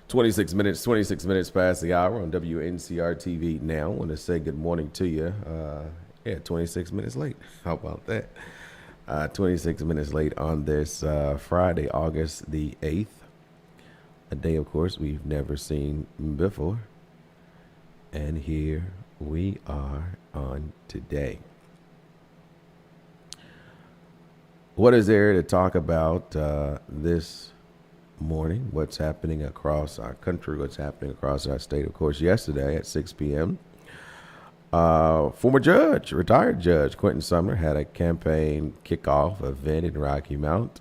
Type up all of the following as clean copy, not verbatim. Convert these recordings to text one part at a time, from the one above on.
26 minutes past the hour on WNCR-TV Now. I want to say good morning to you. 26 minutes late. How about that? 26 minutes late on this Friday, August the 8th. A day, of course, we've never seen before. And here we are on today. What is there to talk about this morning? What's happening across our country? What's happening across our state? Of course, yesterday at 6 p.m., former judge, retired judge Quentin Sumner had a campaign kickoff event in Rocky Mount.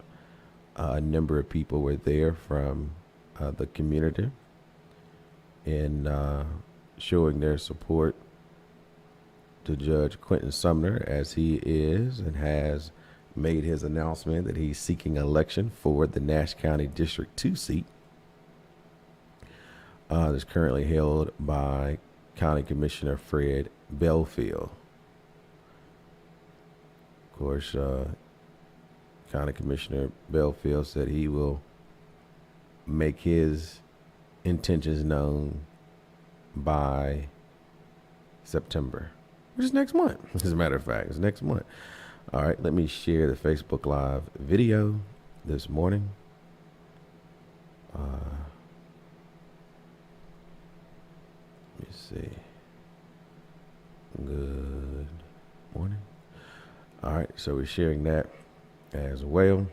A number of people were there from the community in showing their support to Judge Quentin Sumner as he is and has made his announcement that he's seeking election for the Nash County District 2 seat that's currently held by County Commissioner Fred Belfield. Of course, County Commissioner Belfield said he will make his intentions known by September, which is next month. As a matter of fact, it's next month. All right, let me share the Facebook Live video this morning. Let me see. Good morning. All right, so we're sharing that as well.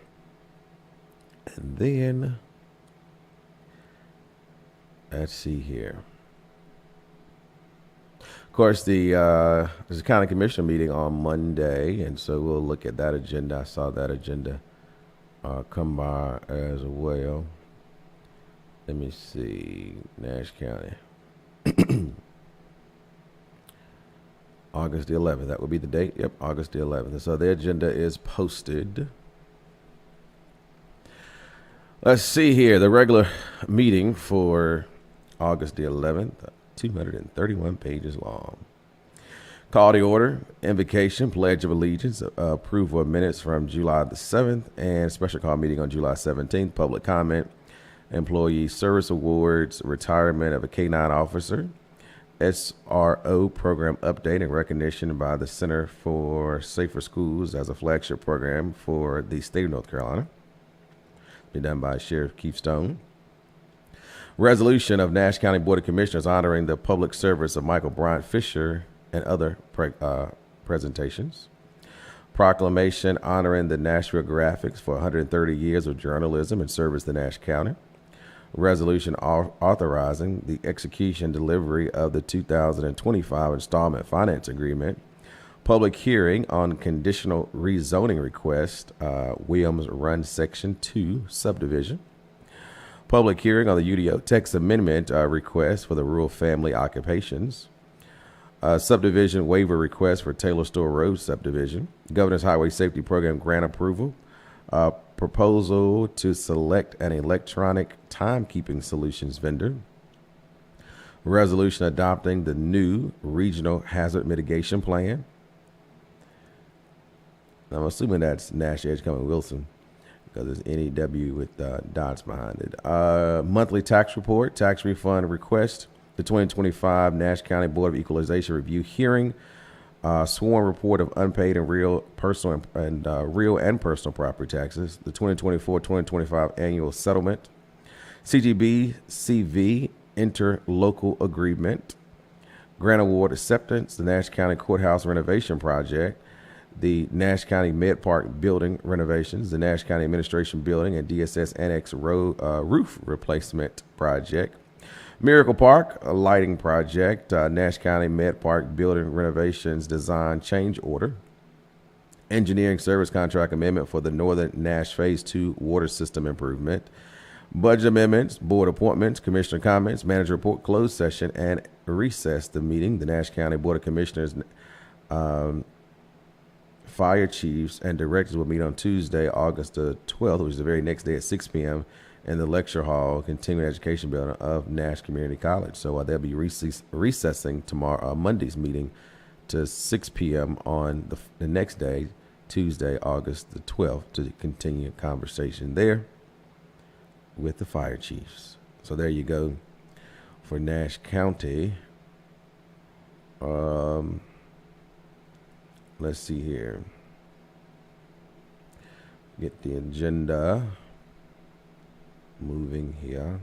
And then, let's see here. Of course, there's a county commission meeting on Monday, and so we'll look at that agenda. I saw that agenda come by as well. Let me see, Nash County. August the 11th, that would be the date. Yep, August the 11th. So the agenda is posted. Let's see here, the regular meeting for August the 11th. 231 pages long. Call to order, invocation, pledge of allegiance, approval of minutes from July the 7th, and special call meeting on July 17th, public comment, employee service awards, retirement of a K-9 officer, SRO program update and recognition by the Center for Safer Schools as a flagship program for the state of North Carolina. Be done by Sheriff Keith Stone. Resolution of Nash County Board of Commissioners honoring the public service of Michael Bryant Fisher and other presentations. Proclamation honoring the Nashville Graphics for 130 years of journalism and service to Nash County. Resolution authorizing the execution delivery of the 2025 installment finance agreement. Public hearing on conditional rezoning request, Williams Run Section 2 subdivision. Public hearing on the UDO text amendment request for the rural family occupations. Subdivision waiver request for Taylor Store Road subdivision. Governor's Highway Safety Program grant approval. Proposal to select an electronic timekeeping solutions vendor. Resolution adopting the new regional hazard mitigation plan. I'm assuming that's Nash Edgecombe and Wilson, because there's NEW with dots behind it. Monthly tax report, tax refund request, the 2025 Nash County Board of Equalization review hearing, sworn report of unpaid and real personal and personal property taxes, the 2024-2025 annual settlement, CGB CV interlocal agreement, grant award acceptance, the Nash County Courthouse renovation project, the Nash County Med Park building renovations, the Nash County Administration building and DSS Annex roof replacement project, Miracle Park a lighting project, Nash County Med Park building renovations design change order, engineering service contract amendment for the Northern Nash Phase 2 water system improvement, budget amendments, board appointments, commissioner comments, manager report, closed session, and recess the meeting. The Nash County Board of Commissioners fire chiefs and directors will meet on Tuesday, August the 12th, which is the very next day at 6 p.m. in the lecture hall, continuing education building of Nash Community College. So they'll be recessing tomorrow, Monday's meeting to 6 p.m. on the next day, Tuesday, August the 12th, to continue conversation there with the fire chiefs. So there you go for Nash County. Let's see here. Get the agenda moving here.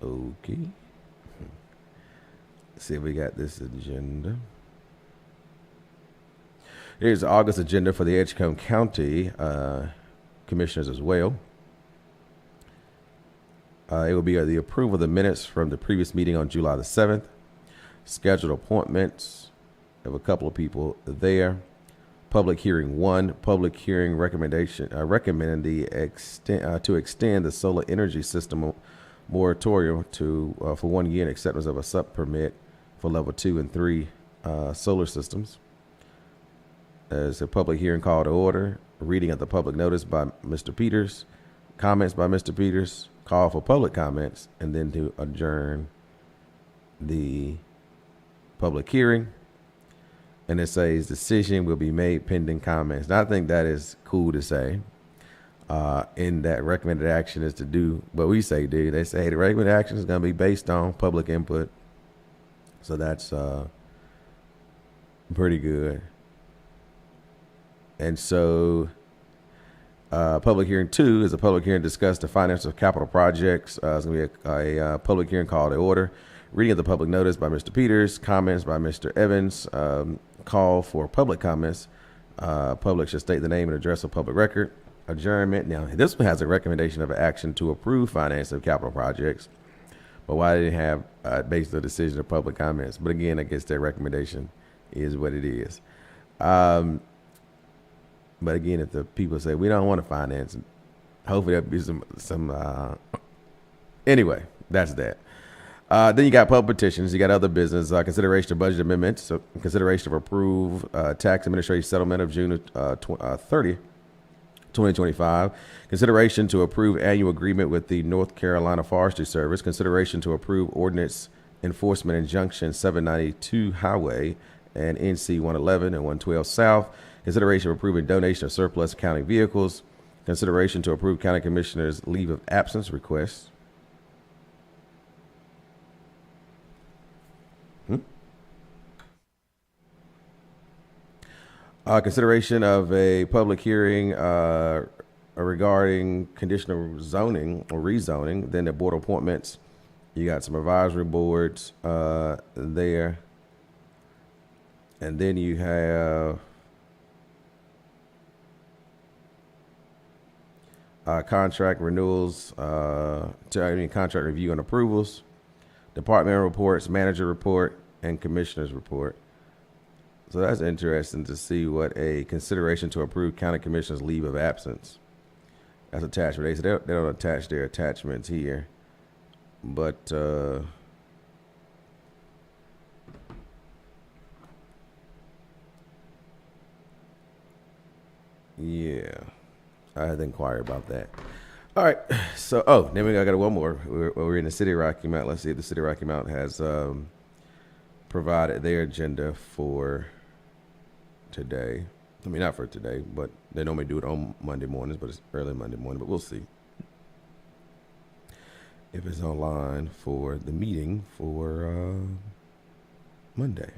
Okay. See if we got this agenda. Here's the August agenda for the Edgecombe County commissioners as well. It will be the approval of the minutes from the previous meeting on July the 7th. Scheduled appointments. Have a couple of people there. Public hearing 1. Public hearing recommendation. Recommend the to extend the solar energy system moratorium for 1 year and acceptance of a sub permit for level 2 and 3 solar systems. As a public hearing call to order. Reading of the public notice by Mr. Peters. Comments by Mr. Peters. Call for public comments, and then to adjourn the public hearing. And it says decision will be made pending comments. And I think that is cool to say. In that recommended action is to do what we say do. They say, hey, the recommended action is going to be based on public input. So that's pretty good. And so public hearing 2 is a public hearing to discuss the finance of capital projects. It's going to be a public hearing call to order. Reading of the public notice by Mr. Peters, comments by Mr. Evans, call for public comments. Public should state the name and address of public record. Adjournment. Now, this one has a recommendation of action to approve finance of capital projects. But why didn't have based on the decision of public comments? But again, I guess their recommendation is what it is. But again, if the people say we don't want to finance, hopefully there'll be some. Anyway, that's that. Then you got public petitions. You got other business. Consideration of budget amendments. So consideration of approved tax administrative settlement of June 30, 2025. Consideration to approve annual agreement with the North Carolina Forestry Service. Consideration to approve ordinance enforcement injunction 792 Highway and NC 111 and 112 South. Consideration of approving donation of surplus county vehicles. Consideration to approve county commissioners' leave of absence requests. Consideration of a public hearing regarding conditional zoning or rezoning. Then the board appointments. You got some advisory boards there. And then you have contract renewals, contract review and approvals, department reports, manager report, and commissioner's report. So that's interesting to see what a consideration to approve county commissioners' leave of absence. That's attachment. They don't attach their attachments here, but yeah, I had to inquire about that. All right, so then we got one more. We're in the City of Rocky Mount. Let's see if the City of Rocky Mount has provided their agenda for today. I mean, not for today, but they normally do it on Monday mornings, but it's early Monday morning, but we'll see if it's online for the meeting for Monday.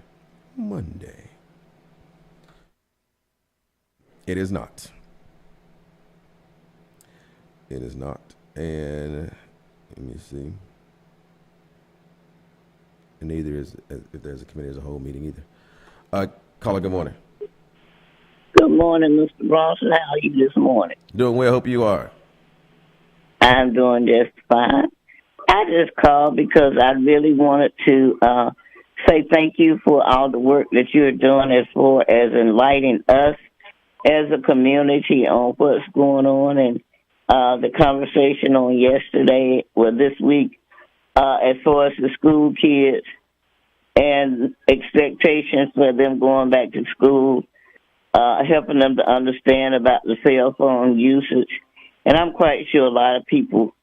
It is not. It is not. And let me see. And neither is if there's a committee as a whole meeting either. Caller, good morning. Good morning, Mr. Bronson. How are you this morning? Doing well. Hope you are. I'm doing just fine. I just called because I really wanted to say thank you for all the work that you're doing as far as enlightening us as a community on what's going on, and the conversation on yesterday, this week, as far as the school kids and expectations for them going back to school, helping them to understand about the cell phone usage. And I'm quite sure a lot of people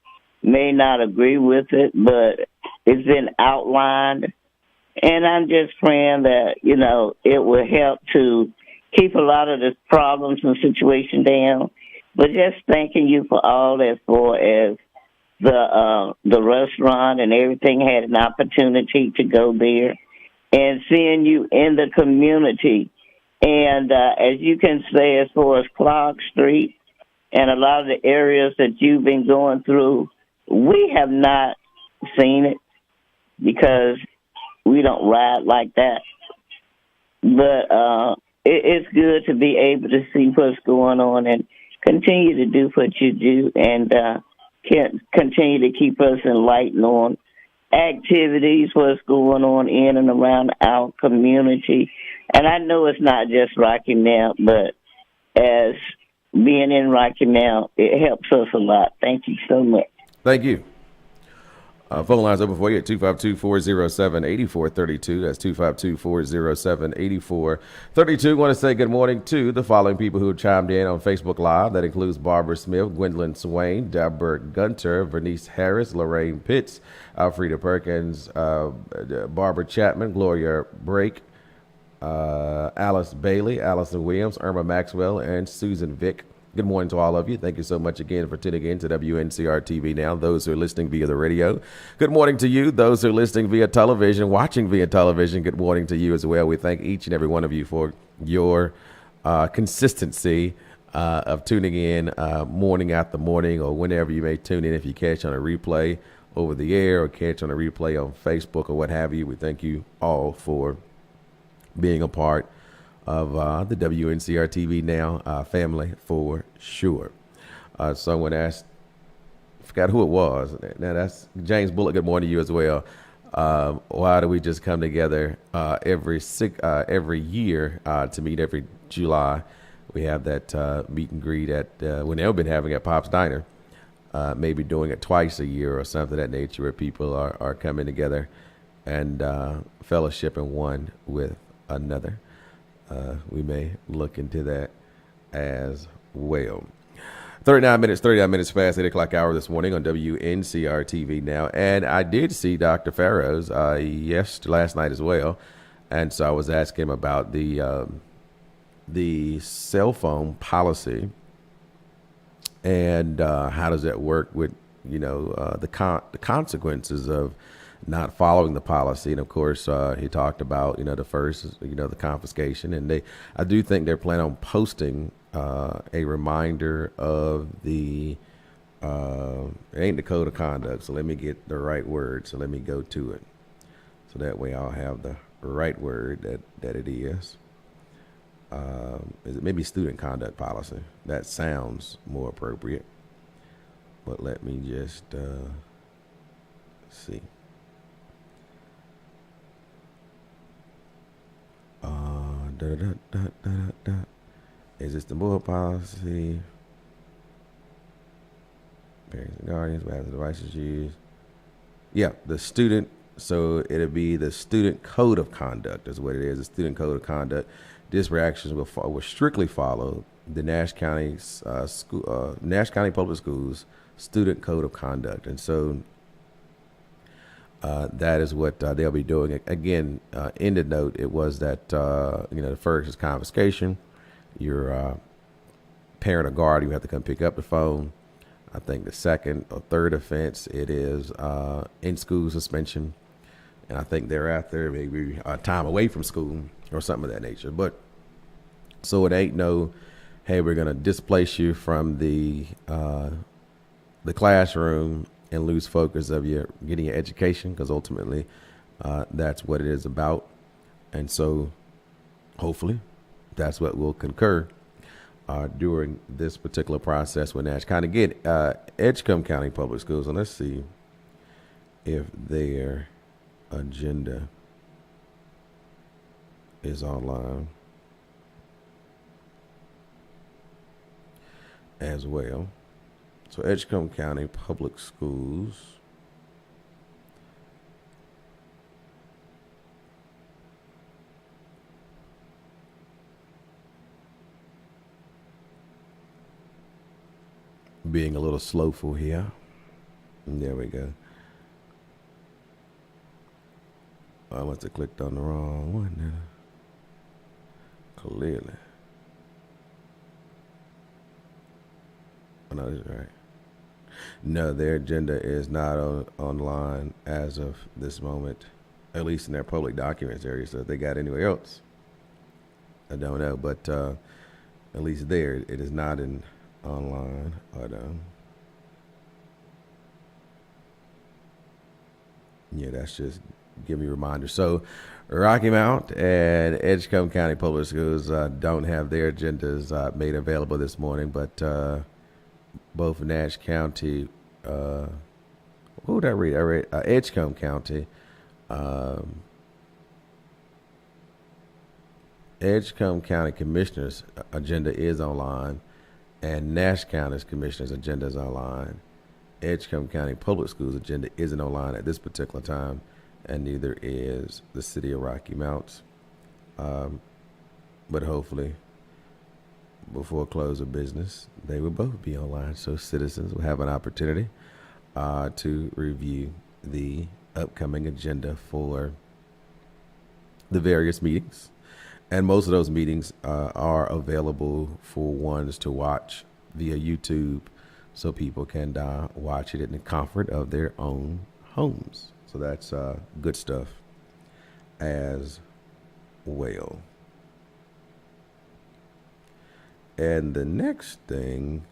may not agree with it, but it's been outlined And I'm just praying that, it will help to keep a lot of the problems and situation down. But just thanking you for all as far as the restaurant and everything, had an opportunity to go there and seeing you in the community. And as you can say, as far as Clark Street and a lot of the areas that you've been going through, we have not seen it because we don't ride like that. But it's good to be able to see what's going on and continue to do what you do and can continue to keep us enlightened on activities, what's going on in and around our community. And I know it's not just Rocky Mount, but as being in Rocky Mount, it helps us a lot. Thank you so much. Thank you. Phone lines open for you at 252-407-8432. That's 252-407-8432. Want to say good morning to the following people who chimed in on Facebook Live. That includes Barbara Smith, Gwendolyn Swain, Deborah Gunter, Vernice Harris, Lorraine Pitts, Alfreda Perkins, Barbara Chapman, Gloria Brake, Alice Bailey, Allison Williams, Irma Maxwell, and Susan Vick. Good morning to all of you. Thank you so much again for tuning in to WNCR-TV Now. Those who are listening via the radio, good morning to you. Those who are listening via television, watching via television, good morning to you as well. We thank each and every one of you for your consistency of tuning in morning after morning, or whenever you may tune in. If you catch on a replay over the air or catch on a replay on Facebook or what have you, we thank you all for being a part of the WNCR-TV Now family for sure. Someone asked, I forgot who it was. Now that's James Bullock. Good morning to you as well. Why do we just come together every year to meet every July? We have that meet and greet at when they've been having at Pop's Diner. Maybe doing it twice a year or something of that nature, where people are coming together and fellowshipping one with another. We may look into that as well. 39 minutes past 8 o'clock hour this morning on WNCR-TV Now. And I did see Dr. Farrows last night as well. And so I was asking him about the cell phone policy and how does that work with, the consequences of not following the policy. And of course, he talked about, the first, the confiscation. And I do think they're planning on posting a reminder of it ain't the code of conduct. So let me get the right word. So let me go to it. So that way I'll have the right word that it is. Is it maybe student conduct policy? That sounds more appropriate. But let me just see. Is this the board policy? Parents and guardians, what have the devices used? Yeah, the student. So it'll be the student code of conduct is what it is. The student code of conduct. Disparate actions will strictly follow the Nash County Nash County Public Schools student code of conduct, and so that is what they'll be doing. Again, in the note, it was that the first is confiscation. Your parent or guardian, you have to come pick up the phone. I think the second or third offense, it is in-school suspension. And I think thereafter, maybe time away from school or something of that nature. But so it ain't no, hey, we're going to displace you from the classroom and lose focus of your getting your education, because ultimately that's what it is about. And so hopefully that's what will concur during this particular process with Nash County. Get Edgecombe County Public Schools, and let's see if their agenda is online as well. So Edgecombe County Public Schools. Being a little slowful here. There we go. I must have clicked on the wrong one. Clearly. Oh, no, this is right. No, their agenda is not online as of this moment, at least in their public documents area. So if they got anywhere else, I don't know. But at least there, it is not in online. Yeah, that's just give me a reminder. So Rocky Mount and Edgecombe County Public Schools don't have their agendas made available this morning, but both Nash County, what did I read? I read Edgecombe County. Edgecombe County Commissioner's agenda is online, and Nash County's Commissioner's agenda is online. Edgecombe County Public Schools agenda isn't online at this particular time, and neither is the City of Rocky Mount. But hopefully, before close of business, they will both be online, so citizens will have an opportunity to review the upcoming agenda for the various meetings. And most of those meetings are available for ones to watch via YouTube, so people can watch it in the comfort of their own homes. So that's good stuff as well. And the next thing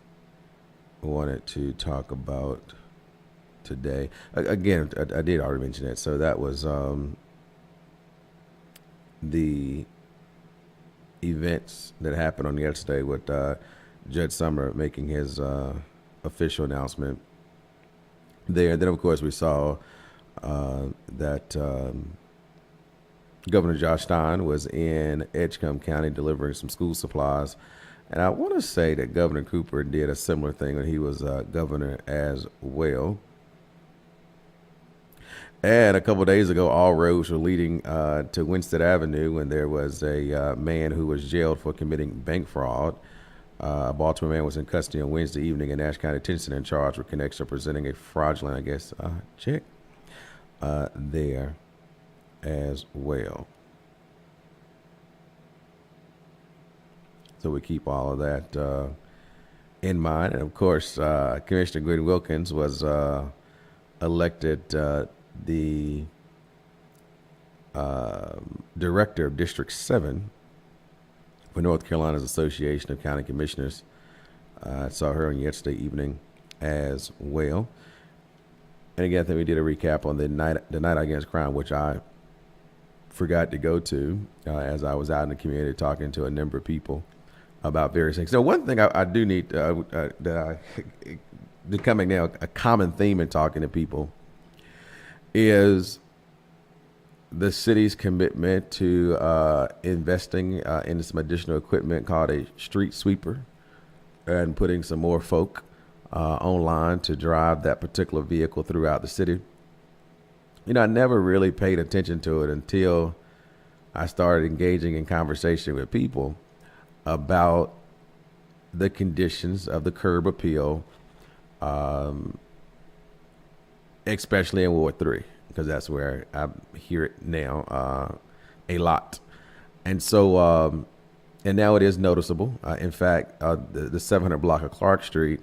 I wanted to talk about today, again, I did already mention it. So that was the events that happened on yesterday with Judge Summer making his official announcement there. Then, of course, we saw that Governor Josh Stein was in Edgecombe County delivering some school supplies. And I want to say that Governor Cooper did a similar thing when he was governor as well. And a couple of days ago, all roads were leading to Winstead Avenue when there was a man who was jailed for committing bank fraud. A Baltimore man was in custody on Wednesday evening in Nash County Detention and charged with connection of presenting a fraudulent, check there as well. So we keep all of that in mind. And of course, Commissioner Gwen Wilkins was elected the director of District 7 for North Carolina's Association of County Commissioners. I saw her on yesterday evening as well. And again, I think we did a recap on the night against crime, which I forgot to go to as I was out in the community talking to a number of people about various things. So one thing I do need becoming now a common theme in talking to people is the city's commitment to investing in some additional equipment called a street sweeper and putting some more folk online to drive that particular vehicle throughout the city. You know, I never really paid attention to it until I started engaging in conversation with people about the conditions of the curb appeal, especially in Ward 3, because that's where I hear it now a lot. And so, and now it is noticeable. In fact, the 700 block of Clark Street,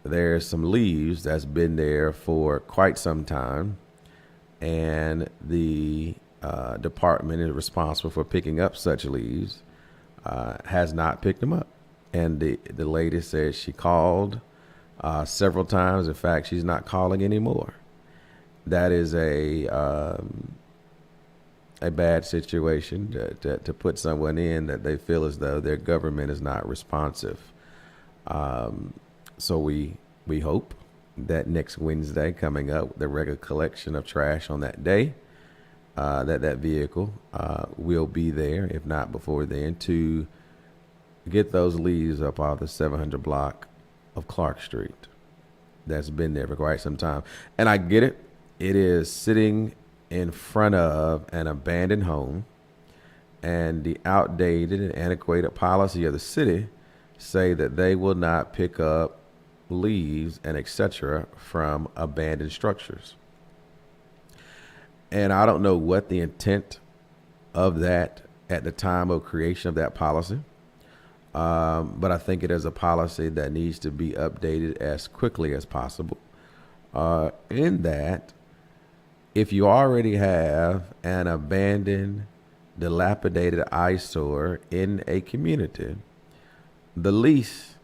there's some leaves that's been there for quite some time. And the department is responsible for picking up such leaves, has not picked them up. And the lady says she called several times. In fact, she's not calling anymore. That is a bad situation to put someone in that they feel as though their government is not responsive. So we hope that next Wednesday coming up, the regular collection of trash on that day, that vehicle will be there, if not before then, to get those leaves up off the 700 block of Clark Street. That's been there for quite some time. And I get it. It is sitting in front of an abandoned home, and the outdated and antiquated policy of the city say that they will not pick up leaves and etc. from abandoned structures. And I don't know what the intent of that at the time of creation of that policy. But I think it is a policy that needs to be updated as quickly as possible. In that, if you already have an abandoned, dilapidated eyesore in a community, the least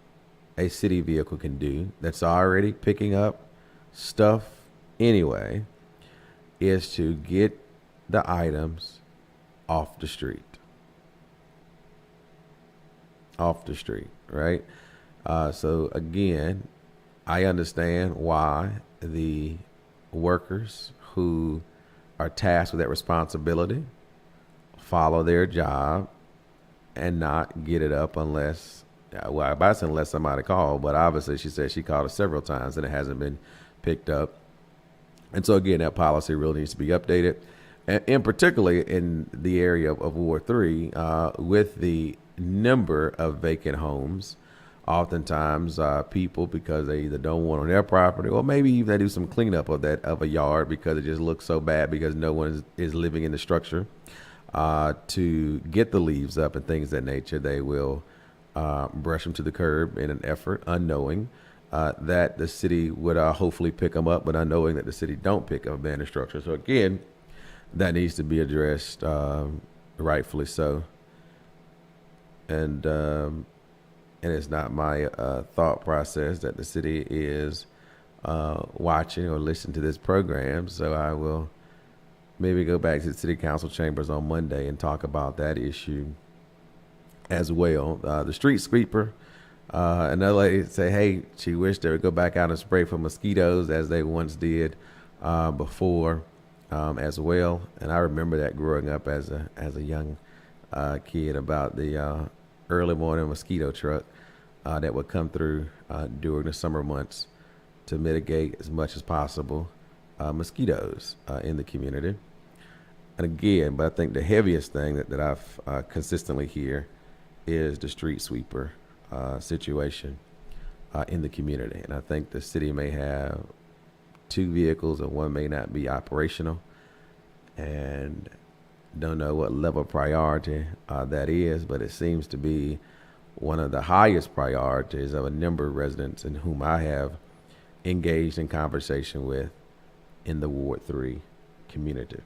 a city vehicle can do that's already picking up stuff anyway is to get the items off the street. Off the street, right? So again, I understand why the workers who are tasked with that responsibility follow their job and not get it up unless, well, I said unless somebody called, but obviously she said she called us several times and it hasn't been picked up. And so again, that policy really needs to be updated, and particularly in the area of Ward 3, with the number of vacant homes. Oftentimes, people, because they either don't want on their property, or maybe even they do some cleanup of a yard because it just looks so bad because no one is living in the structure, to get the leaves up and things of that nature, they will brush them to the curb in an effort, unknowing that the city would hopefully pick them up, but unknowing that the city don't pick up abandoned structures. So again, that needs to be addressed, rightfully so. And it's not my thought process that the city is watching or listening to this program. So I will maybe go back to the city council chambers on Monday and talk about that issue as well. The street sweeper, another lady say, hey, she wished they would go back out and spray for mosquitoes as they once did before as well. And I remember that growing up as a young kid, about the early morning mosquito truck that would come through during the summer months to mitigate as much as possible mosquitoes in the community. And again, but I think the heaviest thing that I've consistently hear is the street sweeper situation in the community. And I think the city may have 2 vehicles and one may not be operational, and don't know what level of priority that is, but it seems to be one of the highest priorities of a number of residents in whom I have engaged in conversation with in the Ward 3 community.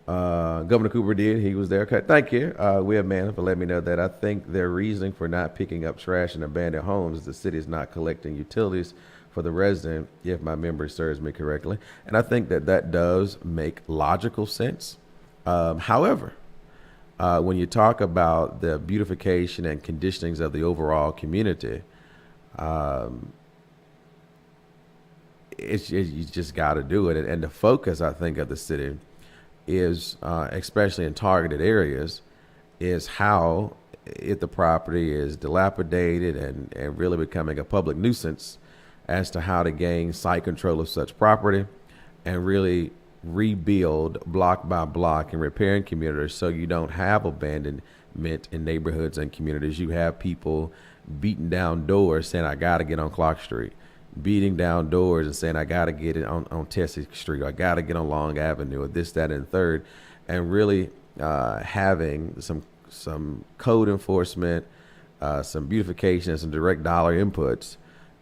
Governor Cooper did. He was there. Okay, thank you. We have man for letting me know that I think their reasoning for not picking up trash in abandoned homes is the city is not collecting utilities for the resident, if my memory serves me correctly. And I think that does make logical sense. However, when you talk about the beautification and conditionings of the overall community, you just got to do it. And the focus, I think, of the city is, especially in targeted areas, is how, if the property is dilapidated and really becoming a public nuisance, as to how to gain site control of such property and really rebuild block by block and repairing communities so you don't have abandonment in neighborhoods and communities. You have people beating down doors saying, I got to get on Clark Street, beating down doors and saying, I got to get it on Tessie Street, or I got to get on Long Avenue, or this, that, and third, and really having some code enforcement, some beautification, and some direct dollar inputs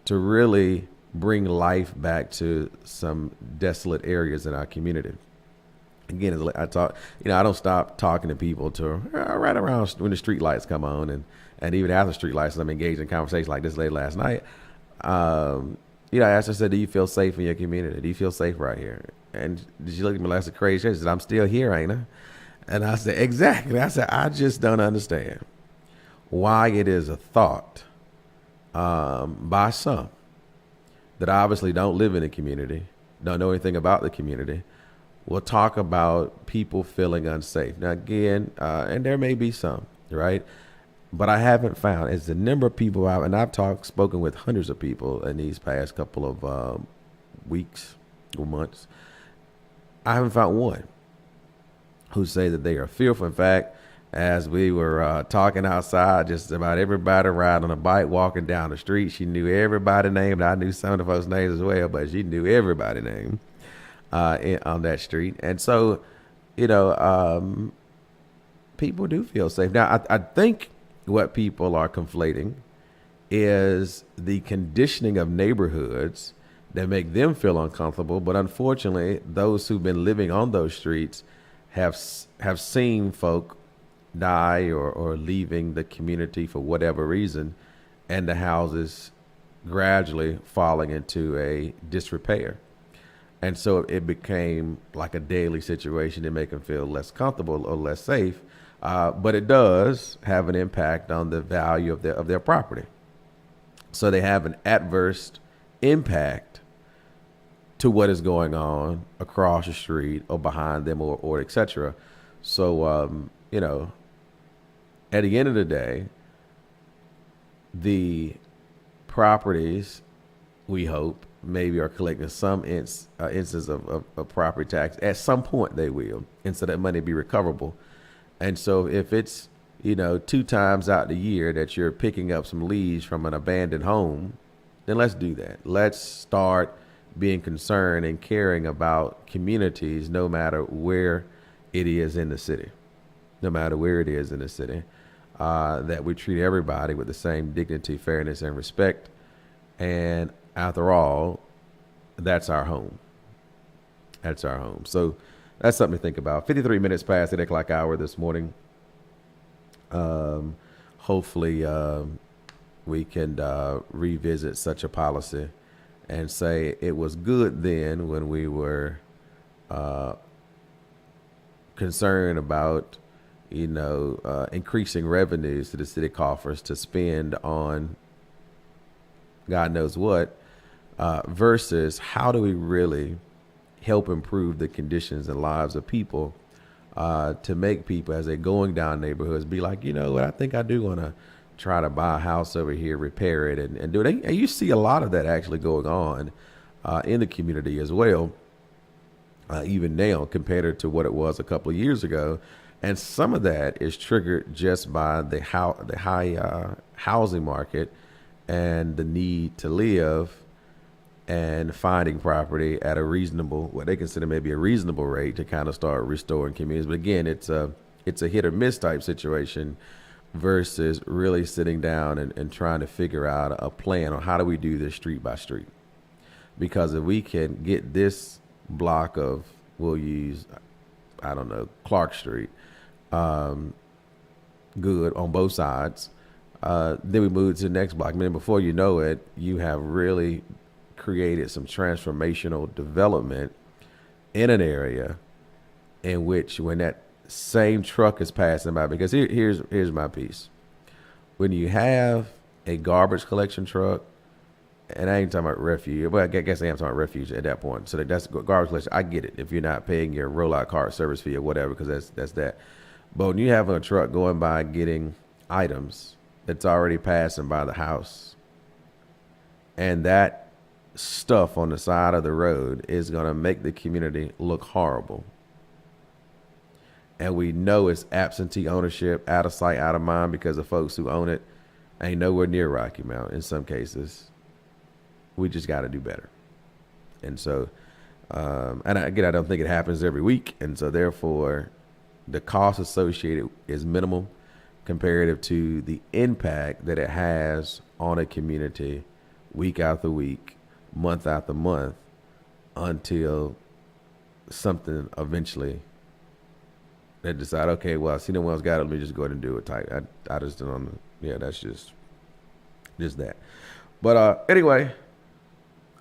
to really bring life back to some desolate areas in our community. Again, as I talk, I don't stop talking to people to right around when the street lights come on, and even after street lights, I'm engaged in conversations like this late last night. I asked her, I said, do you feel safe in your community? Do you feel safe right here? And she looked at me like it's crazy. She said, I'm still here, ain't I? And I said, exactly. I said, I just don't understand why it is a thought by some that obviously don't live in the community, don't know anything about the community, will talk about people feeling unsafe. Now, again, and there may be some, right? But I haven't found, as the number of people and I've spoken with hundreds of people in these past couple of weeks or months, I haven't found one who say that they are fearful. In fact, as we were talking outside, just about everybody riding on a bike, walking down the street, she knew everybody's name. And I knew some of the folks' names as well, but she knew everybody's name. on that street. And so, you know, people do feel safe. Now, I think what people are conflating is the conditioning of neighborhoods that make them feel uncomfortable. But unfortunately, those who've been living on those streets have seen folk die or leaving the community for whatever reason, and the houses gradually falling into a disrepair. And so it became like a daily situation to make them feel less comfortable or less safe. But it does have an impact on the value of their property. So they have an adverse impact to what is going on across the street or behind them or et cetera. So, you know, at the end of the day, the properties, we hope, maybe are collecting some instance of property tax. At some point they will, and so that money be recoverable. And so if it's, you know, 2 times out the year that you're picking up some leaves from an abandoned home, then let's do that. Let's start being concerned and caring about communities no matter where it is in the city. No matter where it is in the city. That we treat everybody with the same dignity, fairness, and respect. And after all, that's our home. That's our home. So that's something to think about. 53 minutes past the 8 o'clock hour this morning. Hopefully we can revisit such a policy and say it was good then when we were concerned about, you know, increasing revenues to the city coffers to spend on God knows what, versus how do we really help improve the conditions and lives of people, to make people, as they're going down neighborhoods, be like, you know what, I think I do want to try to buy a house over here, repair it, and do it. And you see a lot of that actually going on in the community as well, even now compared to what it was a couple of years ago. And some of that is triggered just by the high housing market and the need to live and finding property at a reasonable, what they consider maybe a reasonable rate to kind of start restoring communities. But again, it's a hit or miss type situation versus really sitting down and trying to figure out a plan on how do we do this street by street. Because if we can get this block of, we'll use, I don't know, Clark Street, good on both sides, then we move to the next block. I mean, before you know it, you have really created some transformational development in an area in which, when that same truck is passing by, because here's my piece. When you have a garbage collection truck, and I ain't talking about refuge, well, I guess I am talking about refuge at that point. So that's garbage collection. I get it if you're not paying your rollout cart service fee or whatever, because that's that. But when you have a truck going by getting items that's already passing by the house, and that stuff on the side of the road is going to make the community look horrible. And we know it's absentee ownership, out of sight, out of mind, because the folks who own it ain't nowhere near Rocky Mount in some cases. We just got to do better. And so, and again, I don't think it happens every week. And so therefore, the cost associated is minimal comparative to the impact that it has on a community week after week, month after month, until something eventually they decide, okay, well, I see no one else got it, let me just go ahead and do it type. I just don't, yeah, that's just that. But anyway,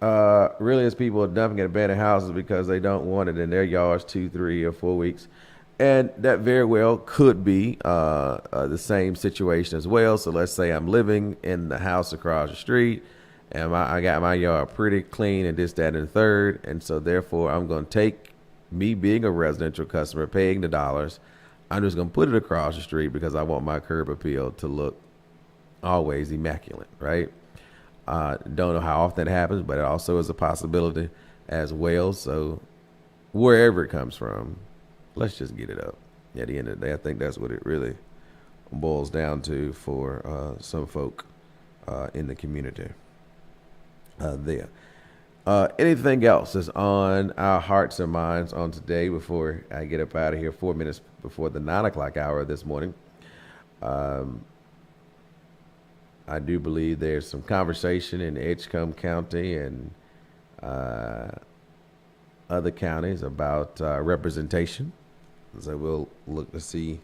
really, as people are dumping at abandoned houses because they don't want it in their yards 2, 3, or 4 weeks. And that very well could be the same situation as well. So let's say I'm living in the house across the street, and I got my yard pretty clean and this, that, and the third. And so therefore, I'm going to take me being a residential customer, paying the dollars. I'm just going to put it across the street because I want my curb appeal to look always immaculate, right? Don't know how often it happens, but it also is a possibility as well. So wherever it comes from, let's just get it up. At the end of the day, I think that's what it really boils down to for some folk in the community there. Anything else is on our hearts and minds on today before I get up out of here 4 minutes before the 9 o'clock hour this morning? I do believe there's some conversation in Edgecombe County and other counties about representation. So we'll look to see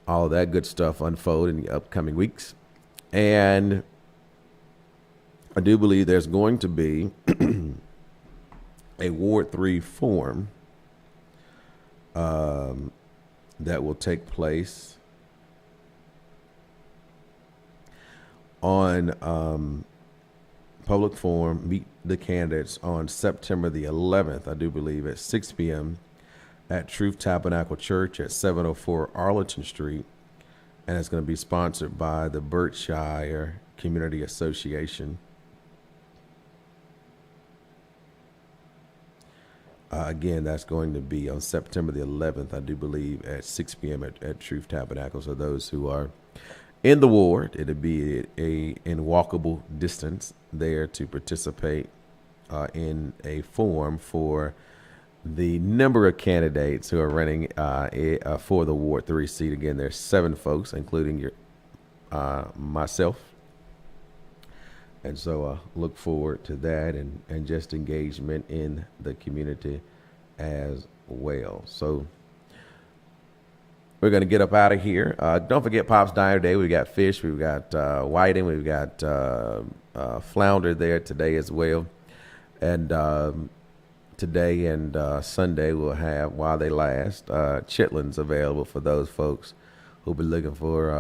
all of that good stuff unfold in the upcoming weeks. And I do believe there's going to be a Ward 3 forum that will take place on public forum, meet the candidates on September the 11th, I do believe, at 6 p.m. at Truth Tabernacle Church at 704 Arlington Street. And it's going to be sponsored by the Berkshire Community Association. Again, that's going to be on September the 11th, I do believe, at 6 p.m. at Truth Tabernacle. So those who are in the ward, it'll be in walkable distance there to participate in a forum for the number of candidates who are running for the Ward 3 seat. Again, there's 7 folks, including myself. And so look forward to that and just engagement in the community as well. So we're going to get up out of here. Don't forget Pop's Diner Day. We've got fish. We've got whiting. We've got flounder there today as well. And today and Sunday we'll have, while they last, chitlins available for those folks who'll be looking for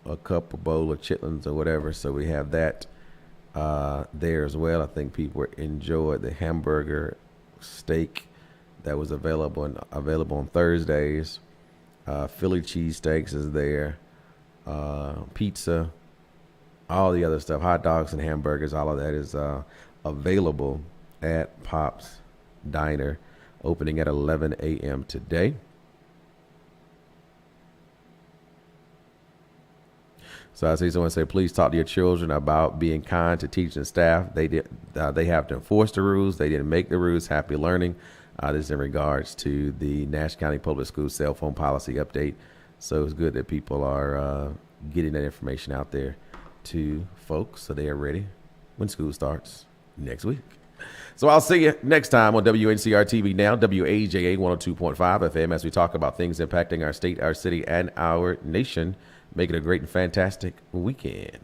a cup or bowl of chitlins or whatever. So we have that there as well. I think people enjoyed the hamburger steak that was available on Thursdays. Philly cheesesteaks is there, pizza, all the other stuff, hot dogs and hamburgers, all of that is available at Pop's Diner, opening at 11 a.m. today. So I see someone say, please talk to your children about being kind to teaching staff. They have to enforce the rules. They didn't make the rules. Happy learning. This is in regards to the Nash County Public Schools cell phone policy update. So it's good that people are getting that information out there to folks so they are ready when school starts next week. So I'll see you next time on Wncr-Tv Now, WAJA 102.5 FM, as we talk about things impacting our state, our city, and our nation. Make it a great and fantastic weekend.